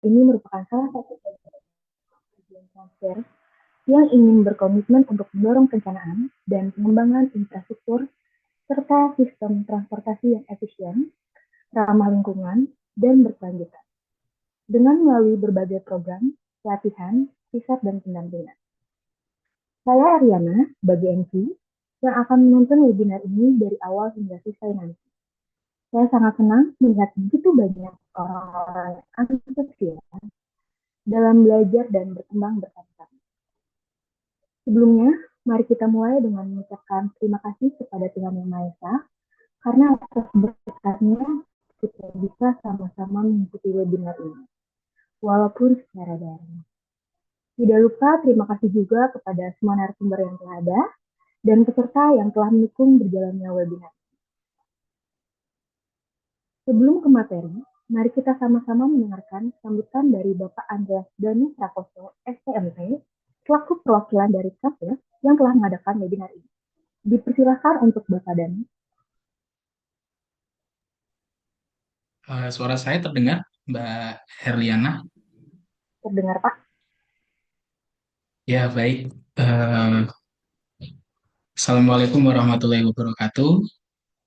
ini merupakan salah satu kajian transfer yang ingin berkomitmen untuk mendorong perencanaan dan pengembangan infrastruktur serta sistem transportasi yang efisien, ramah lingkungan, dan berkelanjutan. Dengan melalui berbagai program, pelatihan, riset, dan pendampingan. Saya Ariana, sebagai MC, yang akan menonton webinar ini dari awal hingga selesai nanti. Saya sangat senang melihat begitu banyak orang-orang yang antusias dalam belajar dan berkembang bersama-sama. Sebelumnya, mari kita mulai dengan mengucapkan terima kasih kepada Tuhan Yang Maha Esa karena atas berkatnya kita bisa sama-sama mengikuti webinar ini, walaupun secara daring. Tidak lupa terima kasih juga kepada semua narasumber yang telah ada dan peserta yang telah mendukung berjalannya webinar. Sebelum ke materi, mari kita sama-sama mendengarkan sambutan dari Bapak Andreas Danu Prakoso, STMT, selaku perwakilan dari KAPES yang telah mengadakan webinar ini. Dipersilakan untuk Bapak Danu. Suara saya terdengar, Mbak Herliana? Terdengar, Pak? Ya, baik. Eh, Assalamualaikum warahmatullahi wabarakatuh.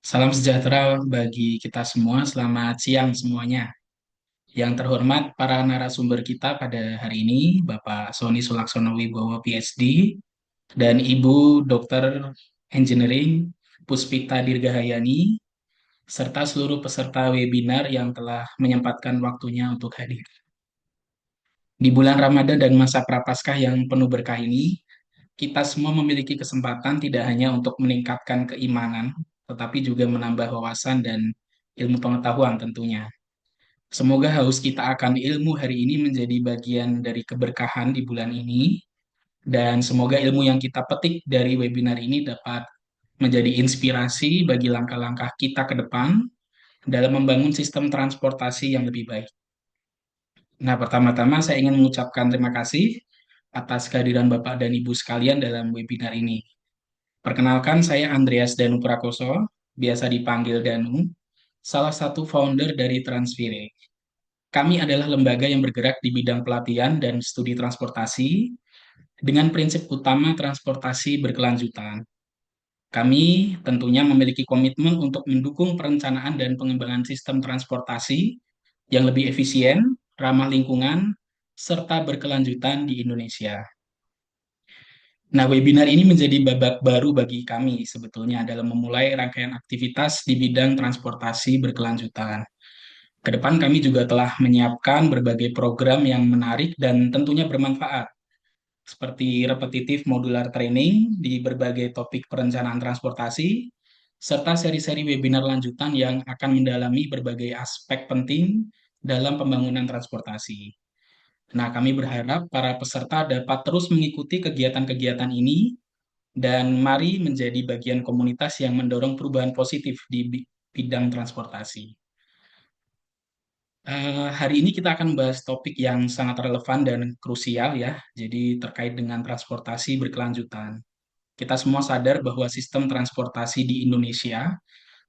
Salam sejahtera bagi kita semua. Selamat siang semuanya. Yang terhormat para narasumber kita pada hari ini, Bapak Sony Sulaksono Wibowo, PhD, dan Ibu Dr. Engineering Puspita Dirgahayani, serta seluruh peserta webinar yang telah menyempatkan waktunya untuk hadir. Di bulan Ramadan dan masa Prapaskah yang penuh berkah ini, kita semua memiliki kesempatan tidak hanya untuk meningkatkan keimanan, tetapi juga menambah wawasan dan ilmu pengetahuan tentunya. Semoga haus kita akan ilmu hari ini menjadi bagian dari keberkahan di bulan ini, dan semoga ilmu yang kita petik dari webinar ini dapat menjadi inspirasi bagi langkah-langkah kita ke depan dalam membangun sistem transportasi yang lebih baik. Nah, pertama-tama saya ingin mengucapkan terima kasih atas kehadiran Bapak dan Ibu sekalian dalam webinar ini. Perkenalkan, saya Andreas Danu Prakoso, biasa dipanggil Danu, salah satu founder dari Transfire. Kami adalah lembaga yang bergerak di bidang pelatihan dan studi transportasi dengan prinsip utama transportasi berkelanjutan. Kami tentunya memiliki komitmen untuk mendukung perencanaan dan pengembangan sistem transportasi yang lebih efisien, ramah lingkungan, serta berkelanjutan di Indonesia. Nah, webinar ini menjadi babak baru bagi kami sebetulnya dalam memulai rangkaian aktivitas di bidang transportasi berkelanjutan. Kedepan kami juga telah menyiapkan berbagai program yang menarik dan tentunya bermanfaat, seperti repetitif modular training di berbagai topik perencanaan transportasi, serta seri-seri webinar lanjutan yang akan mendalami berbagai aspek penting dalam pembangunan transportasi. Nah, kami berharap para peserta dapat terus mengikuti kegiatan-kegiatan ini dan mari menjadi bagian komunitas yang mendorong perubahan positif di bidang transportasi. Hari ini kita akan membahas topik yang sangat relevan dan krusial ya, jadi terkait dengan transportasi berkelanjutan. Kita semua sadar bahwa sistem transportasi di Indonesia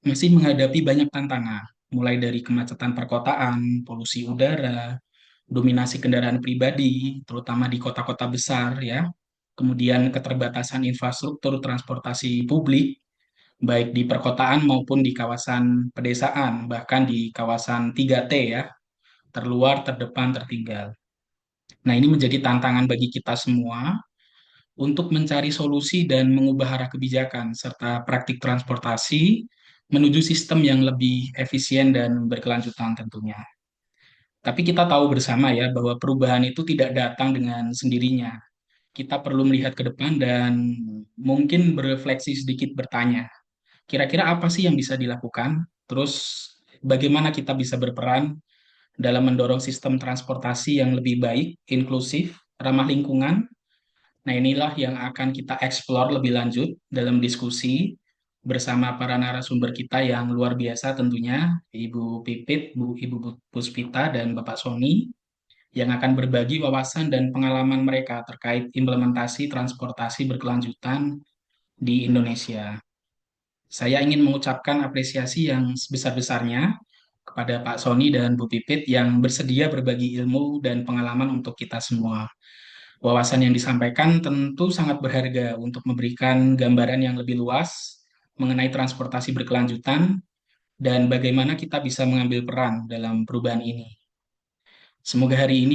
masih menghadapi banyak tantangan, mulai dari kemacetan perkotaan, polusi udara, dominasi kendaraan pribadi, terutama di kota-kota besar ya, kemudian keterbatasan infrastruktur transportasi publik, baik di perkotaan maupun di kawasan pedesaan, bahkan di kawasan 3T ya, terluar, terdepan, tertinggal. Nah, ini menjadi tantangan bagi kita semua untuk mencari solusi dan mengubah arah kebijakan serta praktik transportasi menuju sistem yang lebih efisien dan berkelanjutan tentunya. Tapi kita tahu bersama ya bahwa perubahan itu tidak datang dengan sendirinya. Kita perlu melihat ke depan dan mungkin berefleksi sedikit bertanya, kira-kira apa sih yang bisa dilakukan? Terus bagaimana kita bisa berperan dalam mendorong sistem transportasi yang lebih baik, inklusif, ramah lingkungan. Nah, inilah yang akan kita eksplor lebih lanjut dalam diskusi bersama para narasumber kita yang luar biasa tentunya, Ibu Pipit, Ibu Puspita, dan Bapak Sony, yang akan berbagi wawasan dan pengalaman mereka terkait implementasi transportasi berkelanjutan di Indonesia. Saya ingin mengucapkan apresiasi yang sebesar-besarnya kepada Pak Sony dan Bu Pipit yang bersedia berbagi ilmu dan pengalaman untuk kita semua. Wawasan yang disampaikan tentu sangat berharga untuk memberikan gambaran yang lebih luas mengenai transportasi berkelanjutan dan bagaimana kita bisa mengambil peran dalam perubahan ini. Semoga hari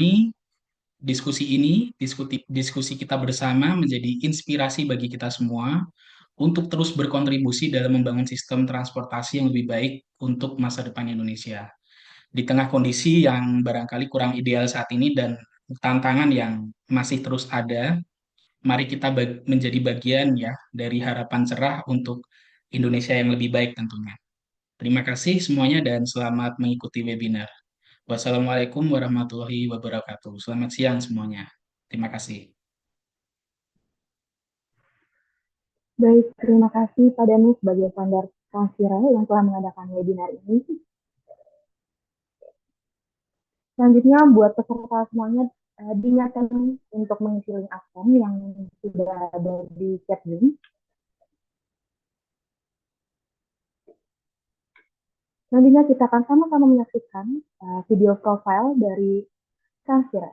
diskusi kita bersama menjadi inspirasi bagi kita semua untuk terus berkontribusi dalam membangun sistem transportasi yang lebih baik untuk masa depan Indonesia. Di tengah kondisi yang barangkali kurang ideal saat ini dan tantangan yang masih terus ada, mari kita menjadi bagian ya dari harapan cerah untuk Indonesia yang lebih baik tentunya. Terima kasih semuanya dan selamat mengikuti webinar. Wassalamualaikum warahmatullahi wabarakatuh. Selamat siang semuanya. Terima kasih. Baik, terima kasih Pak Danu sebagai founder Transfira yang telah mengadakan webinar ini. Selanjutnya buat peserta semuanya diingatkan untuk mengisi link absen yang sudah ada di chat Zoom. Selanjutnya kita akan sama-sama menyaksikan video profile dari Transfira.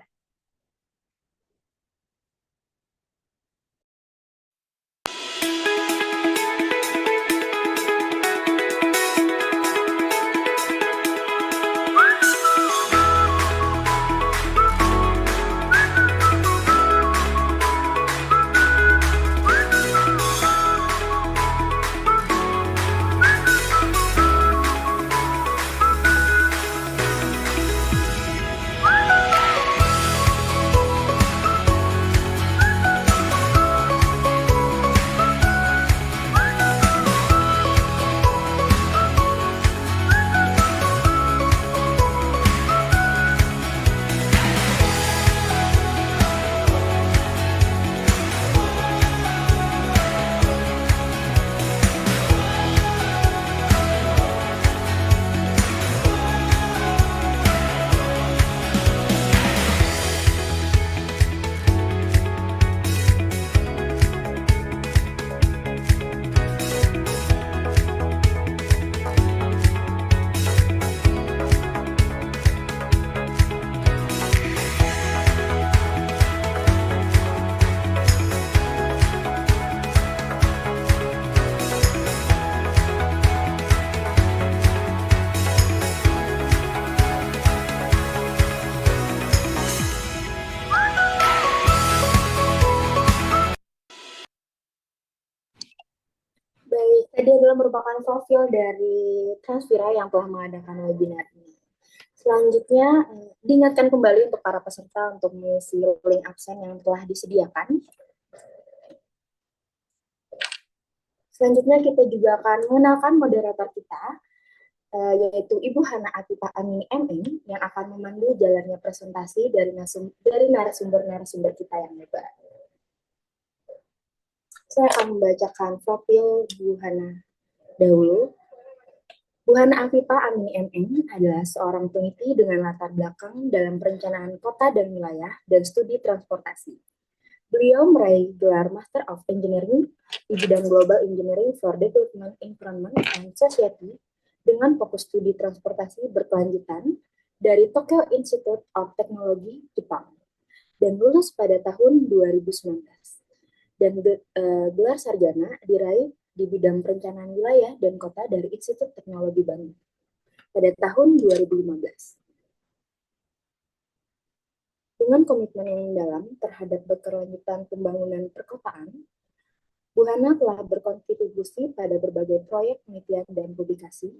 Baik, tadi adalah merupakan profil dari Transfira yang telah mengadakan webinar ini. Selanjutnya, diingatkan kembali untuk para peserta untuk mengisi link absen yang telah disediakan. Selanjutnya kita juga akan mengenalkan moderator kita, yaitu Ibu Hana Atita Amini MN, yang akan memandu jalannya presentasi dari narasumber-narasumber kita yang hebat. Saya akan membacakan profil Bu Hana dahulu. Bu Hana Afifa Amini MN adalah seorang peneliti dengan latar belakang dalam perencanaan kota dan wilayah dan studi transportasi. Beliau meraih gelar Master of Engineering di bidang Global Engineering for Development, Environment, and Society dengan fokus studi transportasi berkelanjutan dari Tokyo Institute of Technology, Jepang, dan lulus pada tahun 2019. Dan gelar sarjana diraih di bidang perencanaan wilayah dan kota dari Institut Teknologi Bandung pada tahun 2015. Dengan komitmen yang mendalam terhadap berkelanjutan pembangunan perkotaan, Bu Hana telah berkontribusi pada berbagai proyek penelitian dan publikasi,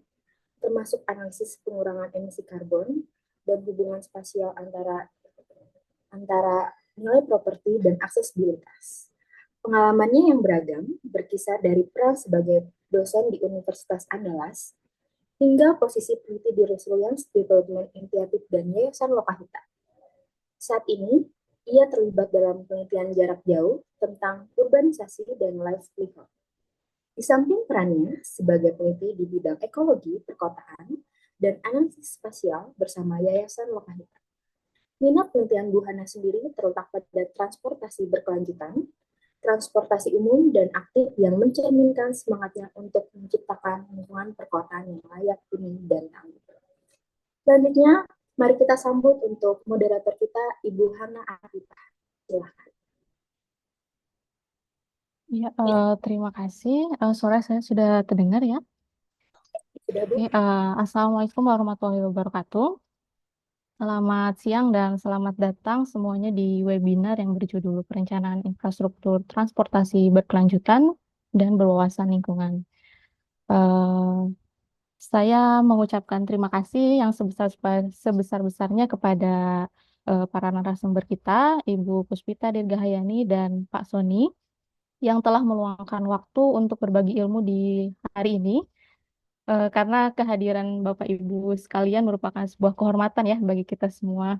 termasuk analisis pengurangan emisi karbon dan hubungan spasial antara nilai properti dan aksesibilitas. Pengalamannya yang beragam berkisar dari peran sebagai dosen di Universitas Andalas hingga posisi peneliti di Resilience Development Initiative dan Yayasan Lokahita. Saat ini, ia terlibat dalam penelitian jarak jauh tentang urbanisasi dan livelihood. Di samping perannya sebagai peneliti di bidang ekologi perkotaan dan analisis spasial bersama Yayasan Lokahita. Minat penelitian Bu Hana sendiri terletak pada transportasi berkelanjutan, transportasi umum dan aktif yang mencerminkan semangatnya untuk menciptakan lingkungan perkotaan yang layak huni dan tangguh. Selanjutnya, mari kita sambut untuk moderator kita, Ibu Hana Arifah. Silahkan. Ya, terima kasih. Suara saya sudah terdengar ya. Sudah, Bu? Oke, Assalamualaikum warahmatullahi wabarakatuh. Selamat siang dan selamat datang semuanya di webinar yang berjudul Perencanaan Infrastruktur Transportasi Berkelanjutan dan Berwawasan Lingkungan. Eh, saya mengucapkan terima kasih yang sebesar-besarnya kepada para narasumber kita, Ibu Puspita Dirgahayani dan Pak Soni, yang telah meluangkan waktu untuk berbagi ilmu di hari ini. Karena kehadiran Bapak Ibu sekalian merupakan sebuah kehormatan ya bagi kita semua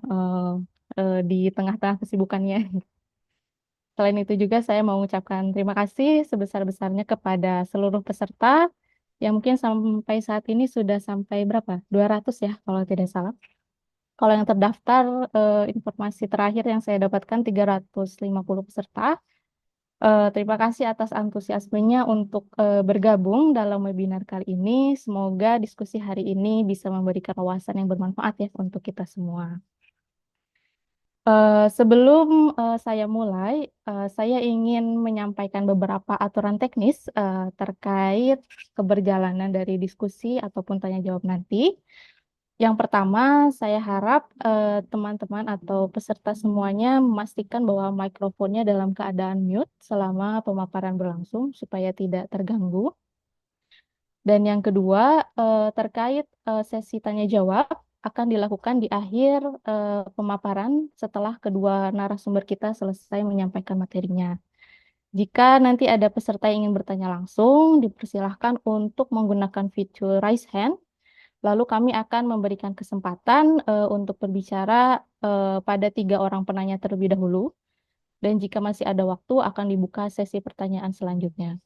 di tengah-tengah kesibukannya. Selain itu juga saya mau mengucapkan terima kasih sebesar-besarnya kepada seluruh peserta yang mungkin sampai saat ini sudah sampai berapa? 200 ya kalau tidak salah. Kalau yang terdaftar, informasi terakhir yang saya dapatkan 350 peserta. Terima kasih atas antusiasmenya untuk bergabung dalam webinar kali ini. Semoga diskusi hari ini bisa memberikan wawasan yang bermanfaat ya untuk kita semua. Sebelum saya mulai, saya ingin menyampaikan beberapa aturan teknis terkait keberjalanan dari diskusi ataupun tanya jawab nanti. Yang pertama, saya harap teman-teman atau peserta semuanya memastikan bahwa mikrofonnya dalam keadaan mute selama pemaparan berlangsung supaya tidak terganggu. Dan yang kedua, terkait sesi tanya jawab akan dilakukan di akhir pemaparan setelah kedua narasumber kita selesai menyampaikan materinya. Jika nanti ada peserta yang ingin bertanya langsung, dipersilahkan untuk menggunakan fitur raise hand. Lalu kami akan memberikan kesempatan untuk berbicara pada 3 orang penanya terlebih dahulu. Dan jika masih ada waktu, akan dibuka sesi pertanyaan selanjutnya.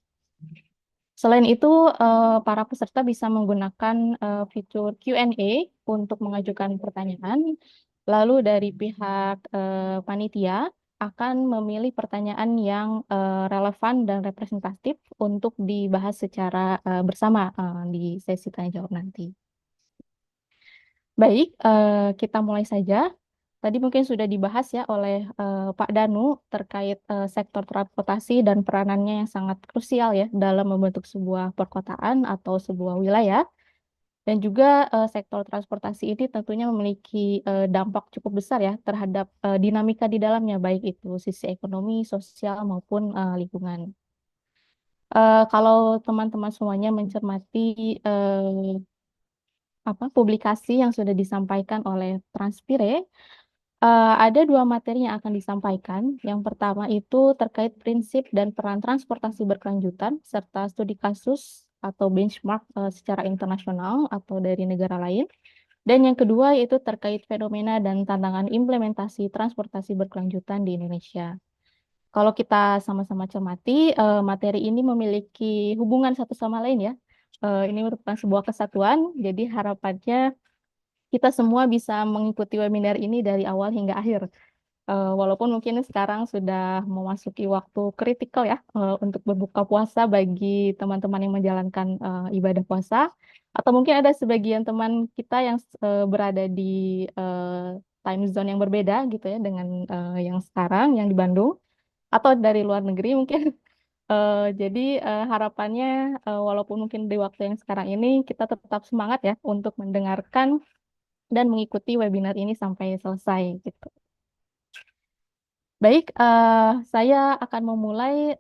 Selain itu, para peserta bisa menggunakan fitur Q&A untuk mengajukan pertanyaan. Lalu dari pihak panitia akan memilih pertanyaan yang relevan dan representatif untuk dibahas secara bersama di sesi tanya jawab nanti. Baik, kita mulai saja. Tadi mungkin sudah dibahas ya oleh Pak Danu terkait sektor transportasi dan peranannya yang sangat krusial ya dalam membentuk sebuah perkotaan atau sebuah wilayah. Dan juga sektor transportasi ini tentunya memiliki dampak cukup besar ya terhadap dinamika di dalamnya, baik itu sisi ekonomi, sosial maupun lingkungan. Kalau teman-teman semuanya mencermati publikasi yang sudah disampaikan oleh Transpire, ada 2 materi yang akan disampaikan. Yang pertama itu terkait prinsip dan peran transportasi berkelanjutan, serta studi kasus atau benchmark secara internasional atau dari negara lain. Dan yang kedua yaitu terkait fenomena dan tantangan implementasi transportasi berkelanjutan di Indonesia. Kalau kita sama-sama cermati, materi ini memiliki hubungan satu sama lain ya. Ini merupakan sebuah kesatuan, jadi harapannya kita semua bisa mengikuti webinar ini dari awal hingga akhir. Walaupun mungkin sekarang sudah memasuki waktu kritikal ya untuk berbuka puasa bagi teman-teman yang menjalankan ibadah puasa, atau mungkin ada sebagian teman kita yang berada di time zone yang berbeda gitu ya dengan yang sekarang yang di Bandung atau dari luar negeri mungkin. Jadi harapannya walaupun mungkin di waktu yang sekarang ini kita tetap semangat ya untuk mendengarkan dan mengikuti webinar ini sampai selesai gitu. Baik, saya akan memulai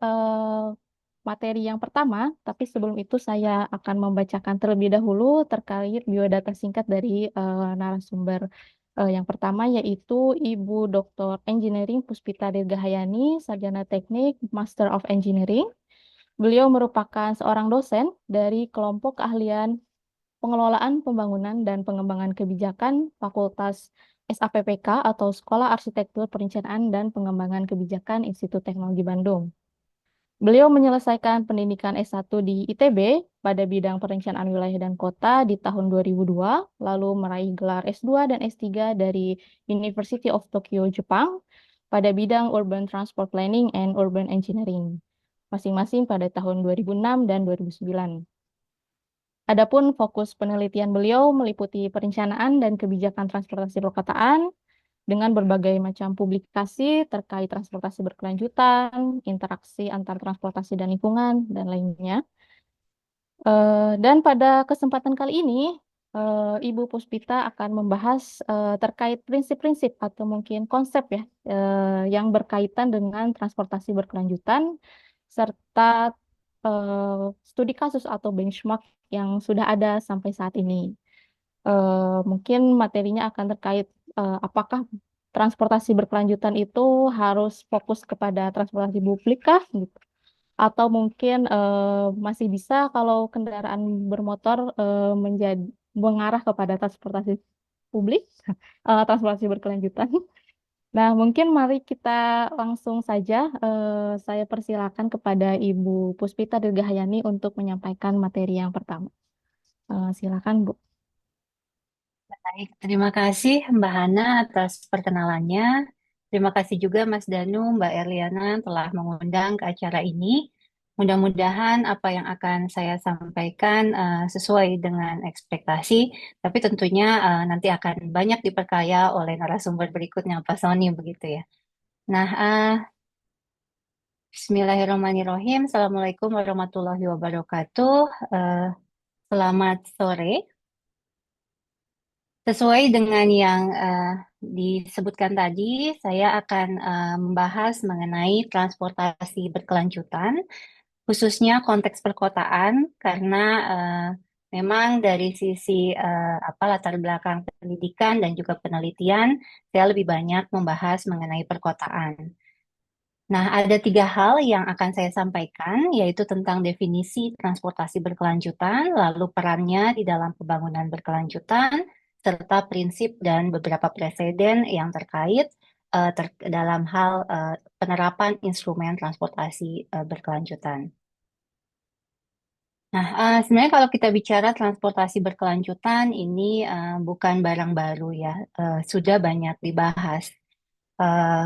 materi yang pertama, tapi sebelum itu saya akan membacakan terlebih dahulu terkait biodata singkat dari narasumber yang pertama, yaitu Ibu Dr. Engineering Puspita Dirgahayani, Sarjana Teknik, Master of Engineering. Beliau merupakan seorang dosen dari kelompok keahlian Pengelolaan Pembangunan dan Pengembangan Kebijakan Fakultas SAPPK atau Sekolah Arsitektur Perencanaan dan Pengembangan Kebijakan Institut Teknologi Bandung. Beliau menyelesaikan pendidikan S1 di ITB pada bidang perencanaan wilayah dan kota di tahun 2002, lalu meraih gelar S2 dan S3 dari University of Tokyo, Jepang, pada bidang Urban Transport Planning and Urban Engineering, masing-masing pada tahun 2006 dan 2009. Adapun fokus penelitian beliau meliputi perencanaan dan kebijakan transportasi perkotaan dengan berbagai macam publikasi terkait transportasi berkelanjutan, interaksi antar transportasi dan lingkungan, dan lainnya. Dan pada kesempatan kali ini, Ibu Puspita akan membahas terkait prinsip-prinsip atau mungkin konsep ya yang berkaitan dengan transportasi berkelanjutan serta studi kasus atau benchmark yang sudah ada sampai saat ini. Mungkin materinya akan terkait apakah transportasi berkelanjutan itu harus fokus kepada transportasi publik kah gitu? Atau mungkin masih bisa kalau kendaraan bermotor menjadi mengarah kepada transportasi publik, transportasi berkelanjutan. Nah, mungkin mari kita langsung saja. Saya persilakan kepada Ibu Puspita Dirgahayani untuk menyampaikan materi yang pertama. Silakan, Bu. Baik, terima kasih Mbak Hana atas perkenalannya. Terima kasih juga Mas Danu, Mbak Erliana telah mengundang ke acara ini. Mudah-mudahan apa yang akan saya sampaikan sesuai dengan ekspektasi, tapi tentunya nanti akan banyak diperkaya oleh narasumber berikutnya, Pak Sony, begitu ya. Nah, Bismillahirrahmanirrahim. Assalamualaikum warahmatullahi wabarakatuh. Selamat sore. Sesuai dengan yang disebutkan tadi, saya akan membahas mengenai transportasi berkelanjutan, khususnya konteks perkotaan, karena memang dari sisi latar belakang pendidikan dan juga penelitian, saya lebih banyak membahas mengenai perkotaan. Nah, ada tiga hal yang akan saya sampaikan, yaitu tentang definisi transportasi berkelanjutan, lalu perannya di dalam pembangunan berkelanjutan, serta prinsip dan beberapa preseden yang terkait dalam hal penerapan instrumen transportasi berkelanjutan. Nah, sebenarnya kalau kita bicara transportasi berkelanjutan, ini bukan barang baru ya, sudah banyak dibahas.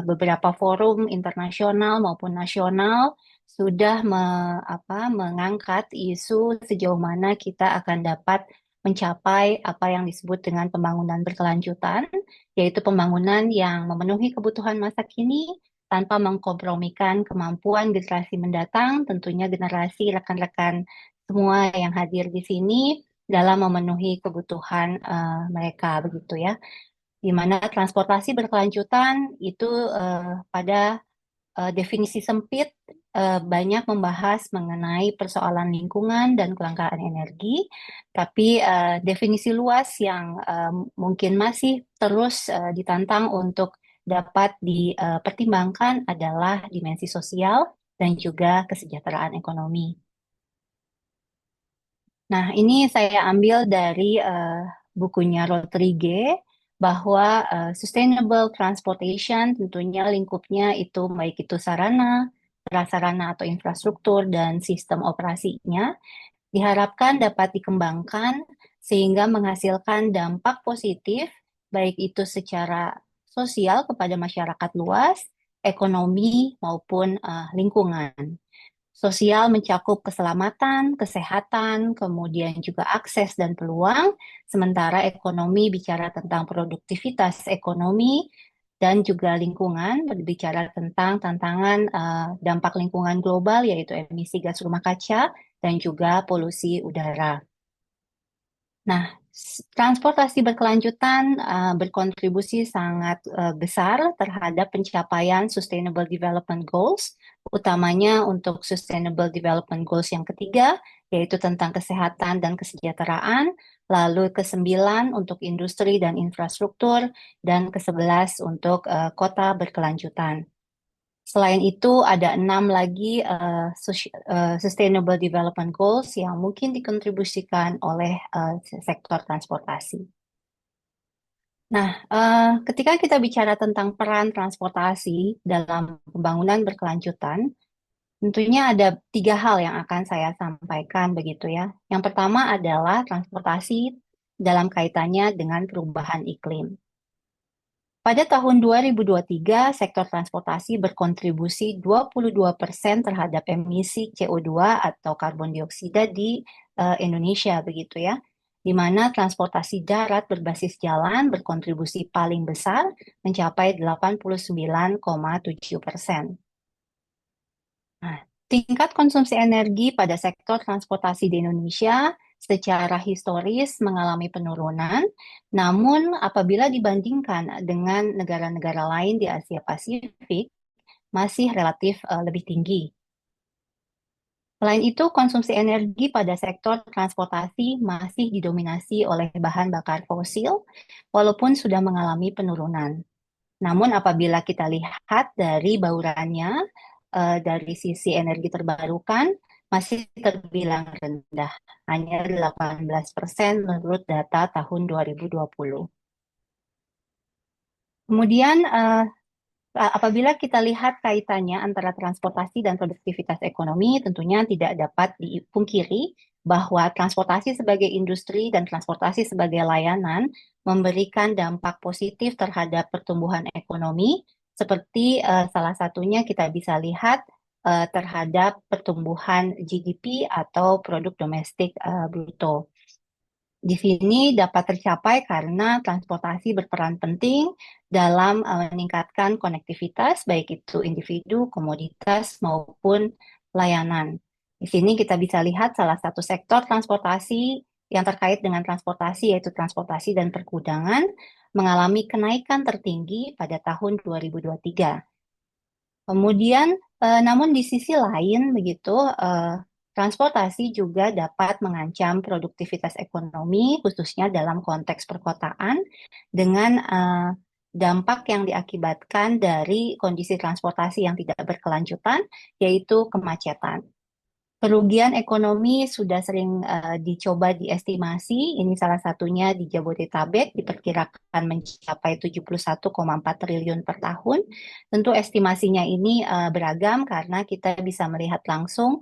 Beberapa forum internasional maupun nasional sudah mengangkat isu sejauh mana kita akan dapat mencapai apa yang disebut dengan pembangunan berkelanjutan, yaitu pembangunan yang memenuhi kebutuhan masa kini tanpa mengkompromikan kemampuan generasi mendatang, tentunya generasi rekan-rekan semua yang hadir di sini dalam memenuhi kebutuhan mereka, begitu ya, di mana transportasi berkelanjutan itu pada definisi sempit banyak membahas mengenai persoalan lingkungan dan kelangkaan energi, tapi definisi luas yang mungkin masih terus ditantang untuk dapat dipertimbangkan adalah dimensi sosial dan juga kesejahteraan ekonomi. Nah, ini saya ambil dari bukunya Rodriguez, bahwa sustainable transportation tentunya lingkupnya itu baik itu sarana, prasarana atau infrastruktur dan sistem operasinya diharapkan dapat dikembangkan sehingga menghasilkan dampak positif baik itu secara sosial kepada masyarakat luas, ekonomi maupun lingkungan. Sosial mencakup keselamatan, kesehatan, kemudian juga akses dan peluang, sementara ekonomi bicara tentang produktivitas ekonomi dan juga lingkungan, berbicara tentang tantangan dampak lingkungan global yaitu emisi gas rumah kaca dan juga polusi udara. Nah, transportasi berkelanjutan berkontribusi sangat besar terhadap pencapaian Sustainable Development Goals, utamanya untuk Sustainable Development Goals yang ketiga, yaitu tentang kesehatan dan kesejahteraan, lalu ke-9 untuk industri dan infrastruktur, dan ke-11 untuk kota berkelanjutan. Selain itu, ada 6 lagi Sustainable Development Goals yang mungkin dikontribusikan oleh sektor transportasi. Nah, ketika kita bicara tentang peran transportasi dalam pembangunan berkelanjutan, tentunya ada 3 hal yang akan saya sampaikan begitu ya. Yang pertama adalah transportasi dalam kaitannya dengan perubahan iklim. Pada tahun 2023, sektor transportasi berkontribusi 22% terhadap emisi CO2 atau karbon dioksida di Indonesia begitu ya, di mana transportasi darat berbasis jalan berkontribusi paling besar mencapai 89,7%. Nah, tingkat konsumsi energi pada sektor transportasi di Indonesia secara historis mengalami penurunan, namun apabila dibandingkan dengan negara-negara lain di Asia Pasifik, masih relatif lebih tinggi. Selain itu, konsumsi energi pada sektor transportasi masih didominasi oleh bahan bakar fosil, walaupun sudah mengalami penurunan. Namun apabila kita lihat dari baurannya, dari sisi energi terbarukan, masih terbilang rendah, hanya 18% menurut data tahun 2020. Kemudian, apabila kita lihat kaitannya antara transportasi dan produktivitas ekonomi, tentunya tidak dapat dipungkiri bahwa transportasi sebagai industri dan transportasi sebagai layanan memberikan dampak positif terhadap pertumbuhan ekonomi, seperti salah satunya kita bisa lihat terhadap pertumbuhan GDP atau produk domestik bruto. Di sini dapat tercapai karena transportasi berperan penting dalam meningkatkan konektivitas, baik itu individu, komoditas, maupun layanan. Di sini kita bisa lihat salah satu sektor transportasi yang terkait dengan transportasi, yaitu transportasi dan pergudangan, mengalami kenaikan tertinggi pada tahun 2023. Kemudian, namun di sisi lain, begitu, transportasi juga dapat mengancam produktivitas ekonomi, khususnya dalam konteks perkotaan, dengan dampak yang diakibatkan dari kondisi transportasi yang tidak berkelanjutan, yaitu kemacetan. Kerugian ekonomi sudah sering dicoba diestimasi, ini salah satunya di Jabodetabek diperkirakan mencapai 71,4 triliun per tahun. Tentu estimasinya ini beragam karena kita bisa melihat langsung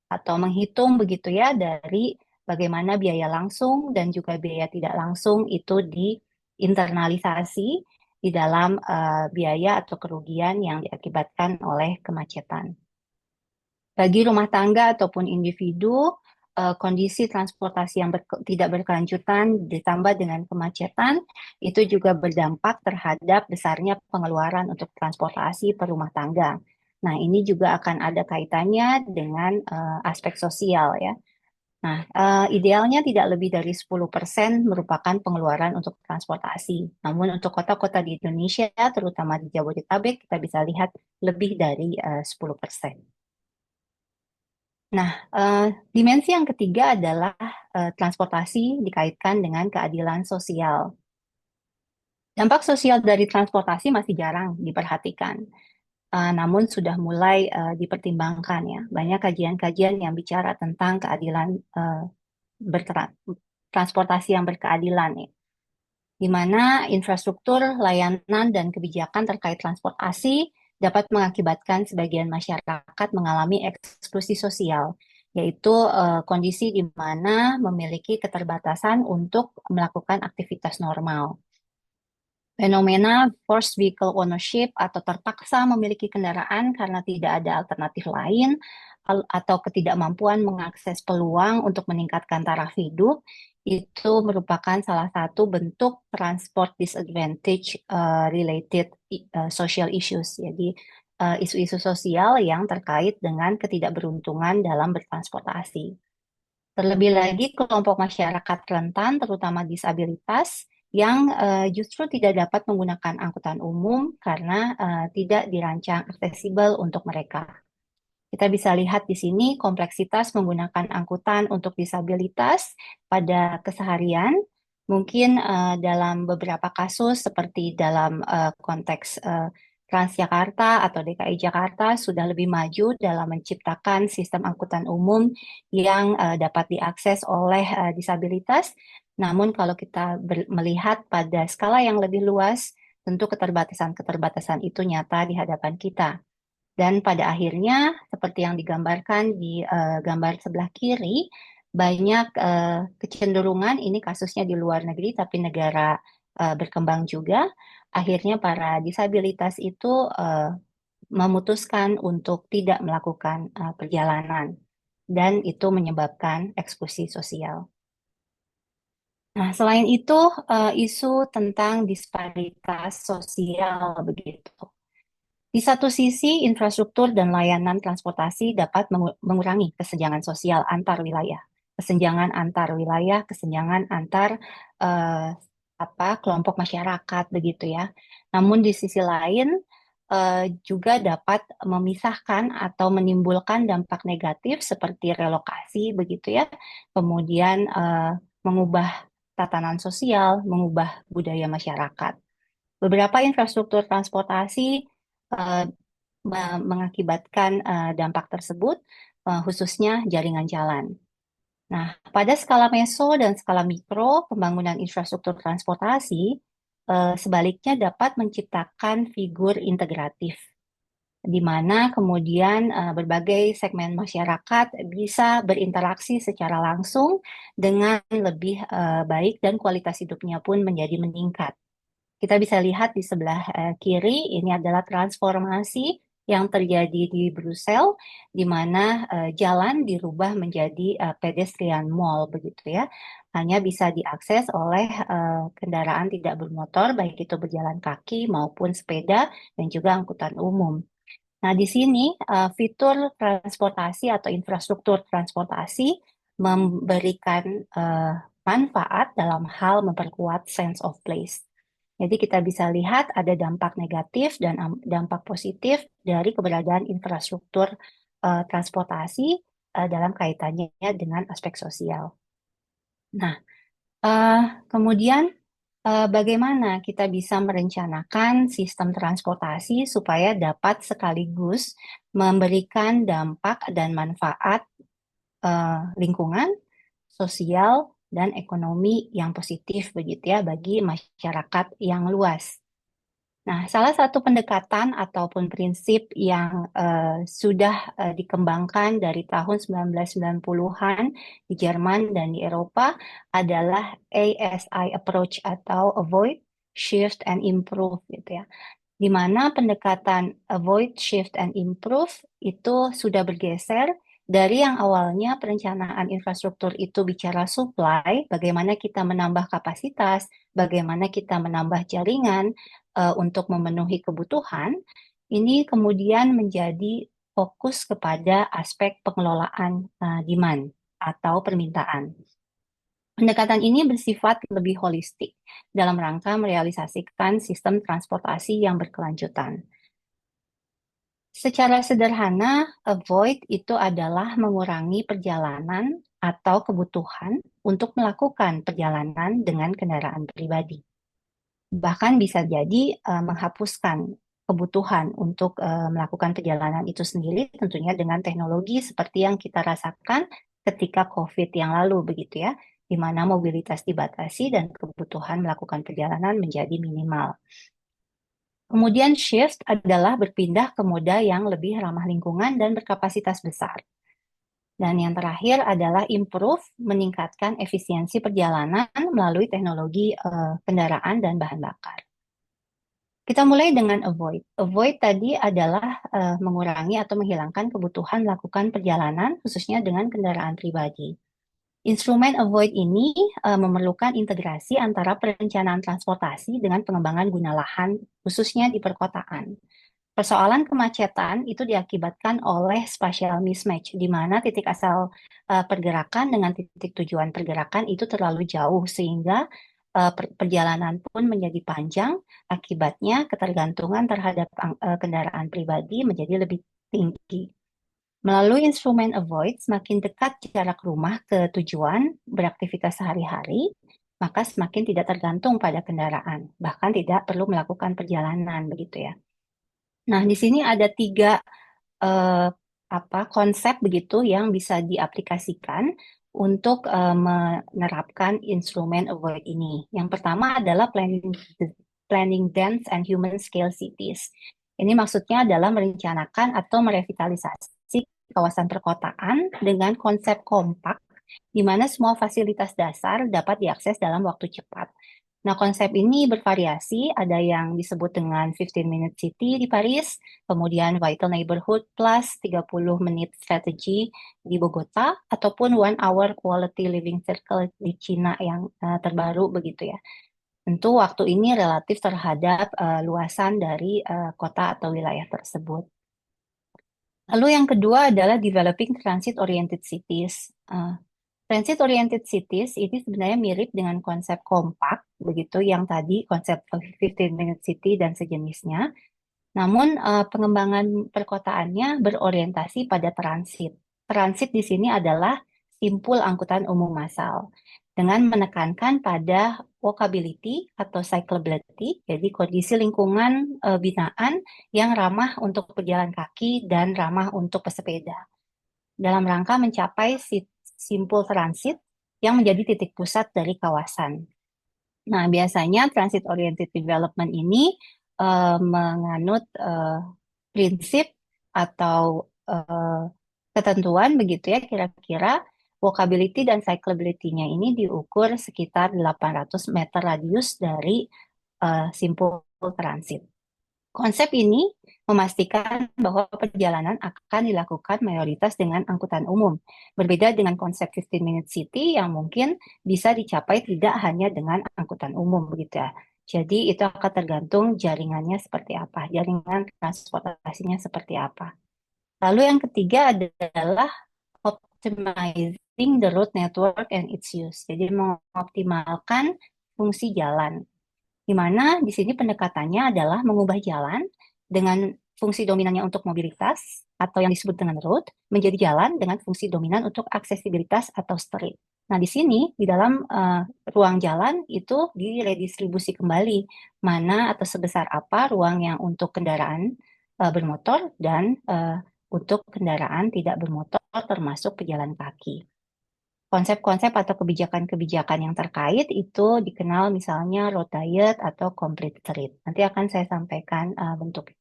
atau menghitung begitu ya dari bagaimana biaya langsung dan juga biaya tidak langsung itu diinternalisasi di dalam biaya atau kerugian yang diakibatkan oleh kemacetan. Bagi rumah tangga ataupun individu, kondisi transportasi yang tidak berkelanjutan ditambah dengan kemacetan, itu juga berdampak terhadap besarnya pengeluaran untuk transportasi per rumah tangga. Nah, ini juga akan ada kaitannya dengan aspek sosial ya. Nah, idealnya tidak lebih dari 10% merupakan pengeluaran untuk transportasi. Namun untuk kota-kota di Indonesia, terutama di Jabodetabek, kita bisa lihat lebih dari 10%. Nah, dimensi yang ketiga adalah transportasi dikaitkan dengan keadilan sosial. Dampak sosial dari transportasi masih jarang diperhatikan, namun sudah mulai dipertimbangkan ya. Banyak kajian-kajian yang bicara tentang keadilan transportasi yang berkeadilan ya, di mana infrastruktur, layanan, dan kebijakan terkait transportasi dapat mengakibatkan sebagian masyarakat mengalami eksklusi sosial, yaitu kondisi di mana memiliki keterbatasan untuk melakukan aktivitas normal. Fenomena forced vehicle ownership atau terpaksa memiliki kendaraan karena tidak ada alternatif lain atau ketidakmampuan mengakses peluang untuk meningkatkan taraf hidup itu merupakan salah satu bentuk transport disadvantage related social issues. Jadi isu-isu sosial yang terkait dengan ketidakberuntungan dalam bertransportasi. Terlebih lagi kelompok masyarakat rentan, terutama disabilitas, yang justru tidak dapat menggunakan angkutan umum karena tidak dirancang aksesibel untuk mereka. Kita bisa lihat di sini kompleksitas menggunakan angkutan untuk disabilitas pada keseharian. Mungkin dalam beberapa kasus seperti dalam konteks Transjakarta atau DKI Jakarta sudah lebih maju dalam menciptakan sistem angkutan umum yang dapat diakses oleh disabilitas. Namun kalau kita melihat pada skala yang lebih luas, tentu keterbatasan-keterbatasan itu nyata di hadapan kita. Dan pada akhirnya, seperti yang digambarkan di gambar sebelah kiri, banyak kecenderungan ini kasusnya di luar negeri, tapi negara berkembang juga. Akhirnya para disabilitas itu memutuskan untuk tidak melakukan perjalanan. dan itu menyebabkan eksklusi sosial. Nah, selain itu, isu tentang disparitas sosial begitu. Di satu sisi, infrastruktur dan layanan transportasi dapat mengurangi kesenjangan sosial antar wilayah, kesenjangan antar eh, kelompok masyarakat begitu ya. Namun di sisi lain juga dapat memisahkan atau menimbulkan dampak negatif seperti relokasi begitu ya. Kemudian mengubah tatanan sosial, mengubah budaya masyarakat. Beberapa infrastruktur transportasi eh, mengakibatkan dampak tersebut, khususnya jaringan jalan. Nah, pada skala meso dan skala mikro, pembangunan infrastruktur transportasi sebaliknya dapat menciptakan figur integratif, di mana kemudian berbagai segmen masyarakat bisa berinteraksi secara langsung dengan lebih baik dan kualitas hidupnya pun menjadi meningkat. Kita bisa lihat di sebelah kiri, ini adalah transformasi yang terjadi di Brussels, di mana jalan dirubah menjadi pedestrian mall, begitu ya. Hanya bisa diakses oleh kendaraan tidak bermotor, baik itu berjalan kaki maupun sepeda dan juga angkutan umum. Nah, di sini fitur transportasi atau infrastruktur transportasi memberikan manfaat dalam hal memperkuat sense of place. Jadi kita bisa lihat ada dampak negatif dan dampak positif dari keberadaan infrastruktur transportasi dalam kaitannya dengan aspek sosial. Nah, kemudian bagaimana kita bisa merencanakan sistem transportasi supaya dapat sekaligus memberikan dampak dan manfaat lingkungan, sosial, dan ekonomi yang positif begitu ya bagi masyarakat yang luas. Nah, salah satu pendekatan ataupun prinsip yang sudah dikembangkan dari tahun 1990-an di Jerman dan di Eropa adalah ASI approach atau avoid, shift, and improve gitu ya. Di mana pendekatan avoid, shift, and improve itu sudah bergeser dari yang awalnya perencanaan infrastruktur itu bicara supply, bagaimana kita menambah kapasitas, bagaimana kita menambah jaringan untuk memenuhi kebutuhan, ini kemudian menjadi fokus kepada aspek pengelolaan demand atau permintaan. Pendekatan ini bersifat lebih holistik dalam rangka merealisasikan sistem transportasi yang berkelanjutan. Secara sederhana, avoid itu adalah mengurangi perjalanan atau kebutuhan untuk melakukan perjalanan dengan kendaraan pribadi. Bahkan bisa jadi menghapuskan kebutuhan untuk melakukan perjalanan itu sendiri tentunya dengan teknologi seperti yang kita rasakan ketika COVID yang lalu begitu ya, di mana mobilitas dibatasi dan kebutuhan melakukan perjalanan menjadi minimal. Kemudian shift adalah berpindah ke moda yang lebih ramah lingkungan dan berkapasitas besar. Dan yang terakhir adalah improve, meningkatkan efisiensi perjalanan melalui teknologi kendaraan dan bahan bakar. Kita mulai dengan avoid. Avoid tadi adalah mengurangi atau menghilangkan kebutuhan melakukan perjalanan, khususnya dengan kendaraan pribadi. Instrumen avoid ini memerlukan integrasi antara perencanaan transportasi dengan pengembangan guna lahan, khususnya di perkotaan. Persoalan kemacetan itu diakibatkan oleh spatial mismatch, di mana titik asal pergerakan dengan titik tujuan pergerakan itu terlalu jauh, sehingga perjalanan pun menjadi panjang, akibatnya ketergantungan terhadap kendaraan pribadi menjadi lebih tinggi. Melalui instrumen avoid, semakin dekat jarak rumah ke tujuan beraktivitas sehari-hari, maka semakin tidak tergantung pada kendaraan, bahkan tidak perlu melakukan perjalanan, begitu ya. Nah, di sini ada 3 konsep begitu yang bisa diaplikasikan untuk menerapkan instrumen avoid ini. Yang pertama adalah planning dense and human scale cities. Ini maksudnya adalah merencanakan atau merevitalisasi kawasan perkotaan dengan konsep kompak, di mana semua fasilitas dasar dapat diakses dalam waktu cepat. Nah, konsep ini bervariasi, ada yang disebut dengan 15-minute city di Paris, kemudian Vital Neighborhood plus 30 menit strategy di Bogota, ataupun One Hour Quality Living Circle di Cina yang terbaru begitu ya. Tentu waktu ini relatif terhadap luasan dari kota atau wilayah tersebut. Lalu yang kedua adalah Developing Transit-Oriented Cities. Transit-oriented cities ini sebenarnya mirip dengan konsep kompak, begitu yang tadi konsep 15-minute city dan sejenisnya. Namun pengembangan perkotaannya berorientasi pada transit. Transit di sini adalah simpul angkutan umum massal dengan menekankan pada walkability atau cyclability, jadi kondisi lingkungan binaan yang ramah untuk pejalan kaki dan ramah untuk pesepeda dalam rangka mencapai simpul transit yang menjadi titik pusat dari kawasan. Nah, biasanya transit oriented development ini menganut prinsip atau ketentuan begitu ya, kira-kira walkability dan cyclability-nya ini diukur sekitar 800 meter radius dari simpul transit. Konsep ini memastikan bahwa perjalanan akan dilakukan mayoritas dengan angkutan umum. Berbeda dengan konsep 15-minute city yang mungkin bisa dicapai tidak hanya dengan angkutan umum begitu ya. Jadi itu akan tergantung jaringannya seperti apa, jaringan transportasinya seperti apa. Lalu yang ketiga adalah optimizing the road network and its use. Jadi mengoptimalkan fungsi jalan di mana di sini pendekatannya adalah mengubah jalan dengan fungsi dominannya untuk mobilitas atau yang disebut dengan road menjadi jalan dengan fungsi dominan untuk aksesibilitas atau street. Nah, di sini di dalam ruang jalan itu diredistribusi kembali mana atau sebesar apa ruang yang untuk kendaraan bermotor dan untuk kendaraan tidak bermotor termasuk pejalan kaki. Konsep-konsep atau kebijakan-kebijakan yang terkait itu dikenal misalnya road diet atau complete street. Nanti akan saya sampaikan bentuknya.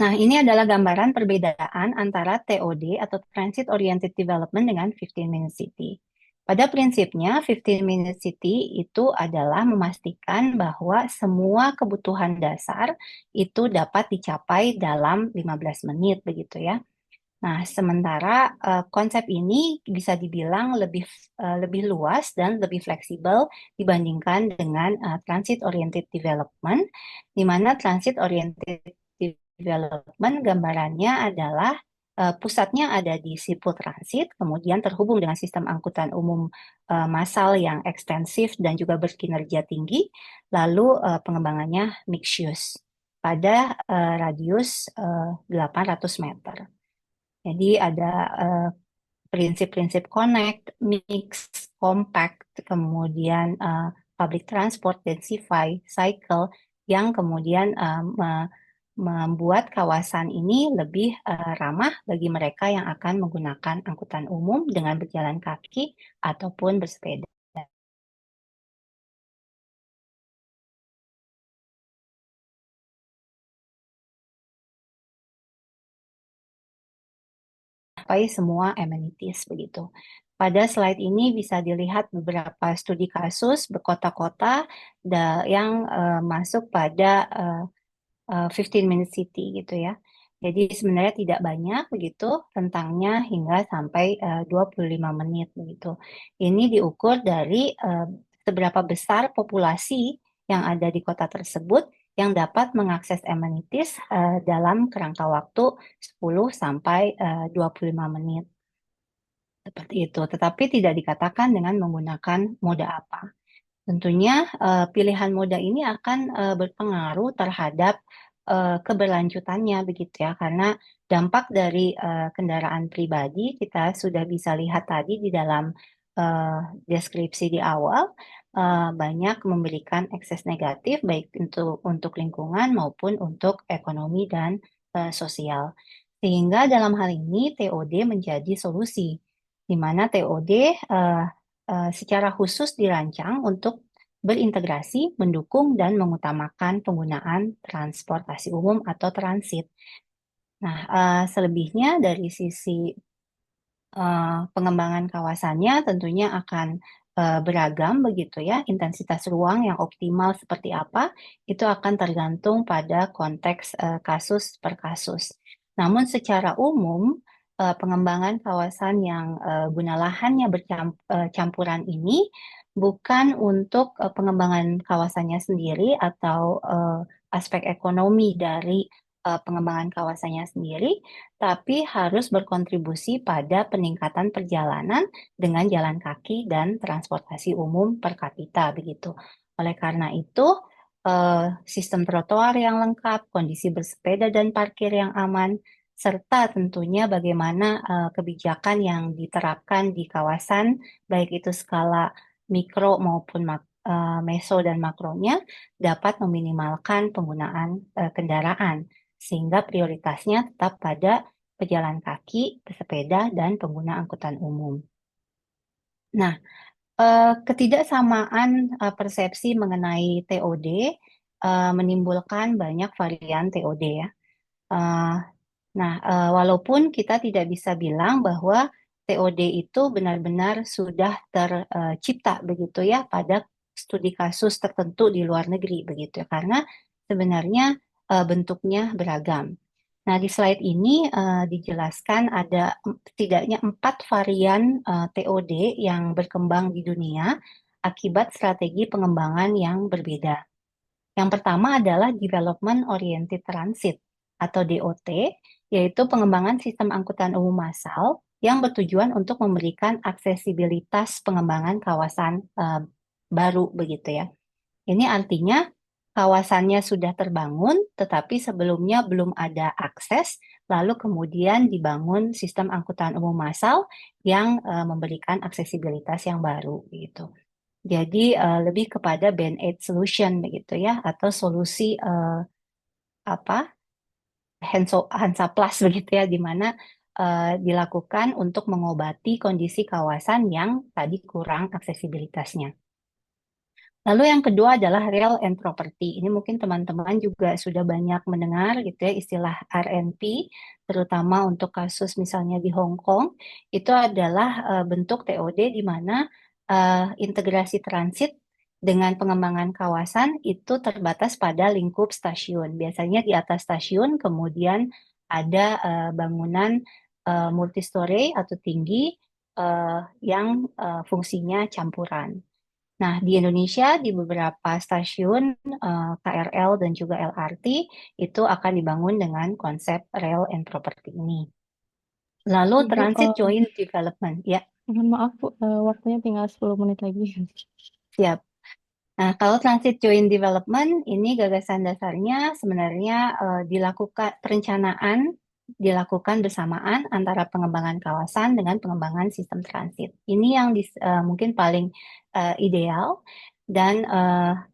Nah, ini adalah gambaran perbedaan antara TOD atau Transit Oriented Development dengan 15-minute city. Pada prinsipnya, 15-minute city itu adalah memastikan bahwa semua kebutuhan dasar itu dapat dicapai dalam 15 menit begitu ya. Nah, sementara konsep ini bisa dibilang lebih luas dan lebih fleksibel dibandingkan dengan transit oriented development, di mana transit oriented development gambarannya adalah pusatnya ada di simpul transit, kemudian terhubung dengan sistem angkutan umum massal yang ekstensif dan juga berkinerja tinggi, lalu pengembangannya mixed use pada radius 800 meter. Jadi ada prinsip-prinsip connect, mix, compact, kemudian public transport, densify, cycle, yang kemudian membuat kawasan ini lebih ramah bagi mereka yang akan menggunakan angkutan umum dengan berjalan kaki ataupun bersepeda. Semua amenities begitu. Pada slide ini bisa dilihat beberapa studi kasus berkota-kota yang masuk pada 15-minute city gitu ya. Jadi sebenarnya tidak banyak begitu rentangnya hingga sampai 25 menit begitu. Ini diukur dari seberapa besar populasi yang ada di kota tersebut yang dapat mengakses amenities dalam kerangka waktu 10 sampai 25 menit. Seperti itu, tetapi tidak dikatakan dengan menggunakan moda apa. Tentunya pilihan moda ini akan berpengaruh terhadap keberlanjutannya begitu ya, karena dampak dari kendaraan pribadi kita sudah bisa lihat tadi di dalam deskripsi di awal banyak memberikan ekses negatif baik untuk lingkungan maupun untuk ekonomi dan sosial. Sehingga dalam hal ini TOD menjadi solusi, di mana TOD secara khusus dirancang untuk berintegrasi, mendukung, dan mengutamakan penggunaan transportasi umum atau transit. Nah, selebihnya dari sisi pengembangan kawasannya tentunya akan beragam begitu ya, intensitas ruang yang optimal seperti apa, itu akan tergantung pada konteks kasus per kasus. Namun secara umum, pengembangan kawasan yang guna lahannya campuran ini bukan untuk pengembangan kawasannya sendiri atau aspek ekonomi dari pengembangan kawasannya sendiri, tapi harus berkontribusi pada peningkatan perjalanan dengan jalan kaki dan transportasi umum per kapita begitu. Oleh karena itu, sistem trotoar yang lengkap, kondisi bersepeda dan parkir yang aman, serta tentunya bagaimana kebijakan yang diterapkan di kawasan, baik itu skala mikro maupun meso dan makronya, dapat meminimalkan penggunaan kendaraan, sehingga prioritasnya tetap pada pejalan kaki, pesepeda, dan pengguna angkutan umum. Nah, ketidaksamaan persepsi mengenai TOD menimbulkan banyak varian TOD ya. Nah, walaupun kita tidak bisa bilang bahwa TOD itu benar-benar sudah tercipta begitu ya pada studi kasus tertentu di luar negeri begitu ya, karena sebenarnya bentuknya beragam. Nah, di slide ini dijelaskan ada setidaknya 4 varian TOD yang berkembang di dunia akibat strategi pengembangan yang berbeda. Yang pertama adalah Development Oriented Transit atau DOT, yaitu pengembangan sistem angkutan umum massal yang bertujuan untuk memberikan aksesibilitas pengembangan kawasan baru begitu ya. Ini artinya kawasannya sudah terbangun, tetapi sebelumnya belum ada akses, lalu kemudian dibangun sistem angkutan umum massal yang memberikan aksesibilitas yang baru gitu. Jadi lebih kepada band-aid solution begitu ya, atau solusi Hansa Plus begitu ya, di mana dilakukan untuk mengobati kondisi kawasan yang tadi kurang aksesibilitasnya. Lalu yang kedua adalah real and property. Ini mungkin teman-teman juga sudah banyak mendengar gitu ya istilah RNP, terutama untuk kasus misalnya di Hong Kong. Itu adalah bentuk TOD di mana integrasi transit dengan pengembangan kawasan itu terbatas pada lingkup stasiun. Biasanya di atas stasiun kemudian ada bangunan multistory atau tinggi yang fungsinya campuran. Nah, di Indonesia di beberapa stasiun KRL dan juga LRT itu akan dibangun dengan konsep rail and property ini. Lalu Ibu, transit joint development, ya, mohon maaf Bu, waktunya tinggal 10 menit lagi. siap. Nah, kalau transit joint development ini gagasan dasarnya sebenarnya dilakukan perencanaan dilakukan bersamaan antara pengembangan kawasan dengan pengembangan sistem transit. Ini yang mungkin paling ideal dan